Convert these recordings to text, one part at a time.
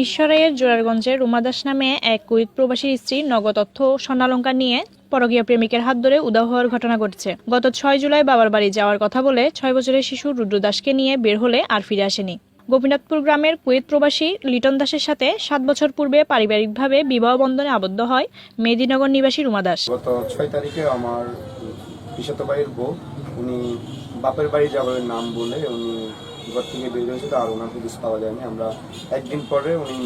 মিরসরাইয়ের জোরারগঞ্জের রুমা দাস নামে এক কুয়েত প্রবাসীর স্ত্রী নগদ অর্থ ও স্বর্ণালংকার নিয়ে পরকীয়া প্রেমিকের হাত ধরে উধাও হওয়ার ঘটনা ঘটছে। গত 6 জুলাই বাবার বাড়ি যাওয়ার কথা বলে 6 বছরের শিশু রুদ্র দাসকে নিয়ে বের হলে আর ফিরে আসেনি। গোপীনাথপুর গ্রামের কুয়েত প্রবাসী লিটন দাসের সাথে 7 বছর পূর্বে পারিবারিকভাবে বিবাহ বন্ধনে আবদ্ধ হয় মেদিনীনগর নিবাসী রুমা দাস। গত 6 তারিখে আমার পিসতো ভাইয়ের বউ উনি বাপের বাড়ি যাওয়ার নাম বলে উনি ঘর থেকে বের হয়েছিল, আর ওনার পুলিশ পাওয়া যায়নি। আমরা একদিন পরে উনি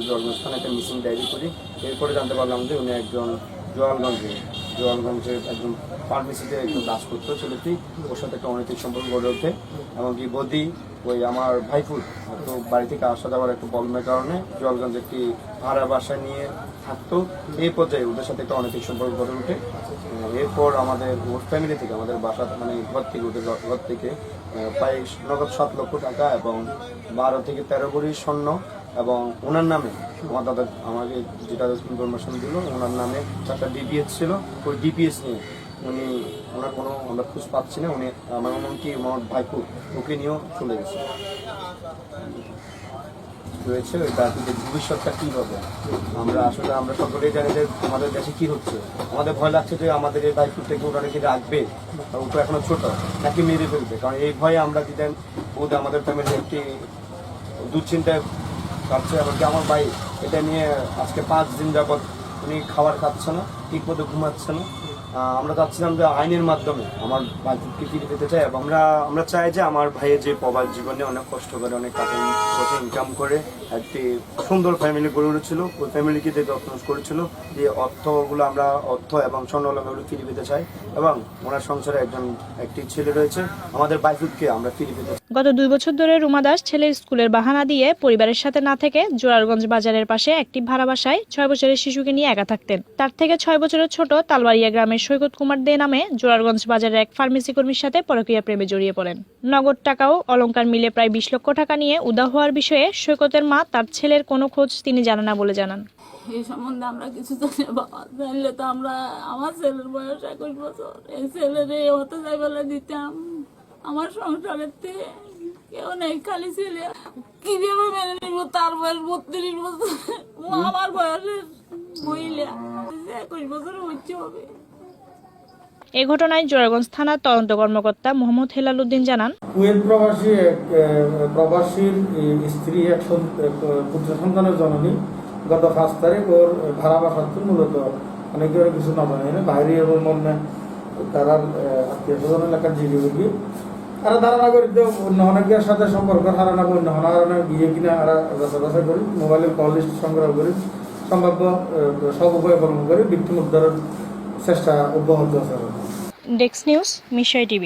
জন্মস্থানে একটা মিসিং ডায়েরি করি। এরপরে জানতে পারলাম যে উনি একজন জোয়ালগঞ্জের একজন ফার্মেসিতে একজন কাজ করতো ছেলেটি, ওর সাথে একটা অনৈতিক সম্পর্ক গড়ে ওঠে। এমনকি বদি ওই আমার ভাইফুর তো বাড়ি থেকে আসা যাওয়ার একটা প্রবলেমের কারণে জোয়ালগঞ্জে একটি ভাড়া বাসা নিয়ে থাকতো। এই পর্যায়ে ওদের সাথে একটা অনৈতিক সম্পর্ক গড়ে ওঠে। এরপর আমাদের ওর ফ্যামিলি থেকে আমাদের বাসা মানে ওদের ঘর থেকে প্রায় নগদ 7 লক্ষ টাকা এবং 12 থেকে 13 ভরি স্বর্ণ এবং ওনার নামে আমার দাদা আমাকে যেটা ইনফরমেশন দিল, ওনার নামে 4টা ডিপিএস ছিল। ওই ডিপিএস নিয়ে উনি ওনার কোনো আমরা খোঁজ পাচ্ছি না। উনি আমার এমনকি আমার ভাইপু ওকে নিয়েও চলে গেছে রয়েছে। ভবিষ্যৎটা কী হবে আমরা সকলেই জানি যে আমাদের দেশে কী হচ্ছে। আমাদের ভয় লাগছে যে আমাদের এই ভাইপুরটাকে ওরা নাকি রাখবে, ও তো এখনো ছোট, নাকি মেরে ফেলবে। কারণ এই ভয়ে আমরা দিতেন বোধ আমাদের ফ্যামিলি একটি দুশ্চিন্তায় কাটছে। এমনকি আমার ভাই এটা নিয়ে আজকে 5 দিন যাবৎ উনি খাবার খাচ্ছে না, ঠিক মতো ঘুমাচ্ছে না। আমরা চাচ্ছিলাম যে আইনের মাধ্যমে আমার ভাইকে ফিরে পেতে চাই এবং আমরা চাই যে আমার ভাইয়ের যে প্রবাস জীবনে অনেক কষ্ট করে অনেক টাকা পয়সা ইনকাম করে একটি সুন্দর ফ্যামিলি গড়ে উঠেছিল, ওই ফ্যামিলিকে যে যত্ন করেছিল, যে অর্থগুলো আমরা অর্থ এবং স্বর্ণলঙ্কাগুলো ফিরে পেতে চাই এবং ওনার সংসারে একটি ছেলে রয়েছে, আমাদের ভাইফুটকে আমরা ফিরে পেতে চাই। গত 2 বছর ধরে রুমা দাস ছেলের স্কুলের বাহানা দিয়ে পরিবারের সাথে না থেকে জোরারগঞ্জ বাজারের পাশে একটি ভাড়া বাসায় 6 বছরের শিশুকে নিয়ে একা থাকতেন। তার থেকে 6 বছরের ছোট তালবাড়িয়া গ্রামের সৈকত কুমার দে নামে জোরারগঞ্জ বাজারের এক ফার্মেসি কর্মীর সাথে পরকীয়া প্রেমে জড়িয়ে পড়েন। নগদ টাকা ও অলংকার মিলে প্রায় 20 লক্ষ টাকা নিয়ে উধাও হওয়ার বিষয়ে সৈকতের মা তার ছেলের কোনো খোঁজ তিনি জানেন না বলে জানান। এই সম্বন্ধে আমরা কিছু জানি বাবা, জানলে তো আমার ছেলের বয়স 21 বছর, এই ছেলের হতে যাই বলে দিতাম। আমার সংসারের থেকে কেউ নেই, খালি ছেলে। কিভাবে মেনে নিব? তার বয়স 32 বছর, আমার বয়সের মহিলা 21 বছর হচ্ছে হবে। এই ঘটনায় জোরারগঞ্জ থানার তদন্ত কর্মকর্তা মোহাম্মদ হেলাল উদ্দিন জানান, কুয়েত প্রবাসীর স্ত্রী এক পুত্র সন্তানের জননী গত 5 তারিখ ওর ভাড়া বাসা মূলত অনেকের কিছু না জানে বাইরে এবং মনে তারা আত্মীয় স্বজন এলাকার জীবী আর ধারণা করি তো অন্য অনেকের সাথে সম্পর্ক হারানা অন্য হারানা গিয়ে কিনা আর যাচাই করি, মোবাইলের কল লিস্ট সংগ্রহ করি, সম্ভাব্য সব উপায় অবলম্বন করি ভিকটিম উদ্ধারের চেষ্টা অব্যাহত আছে। Desk news, Mirsarai TV.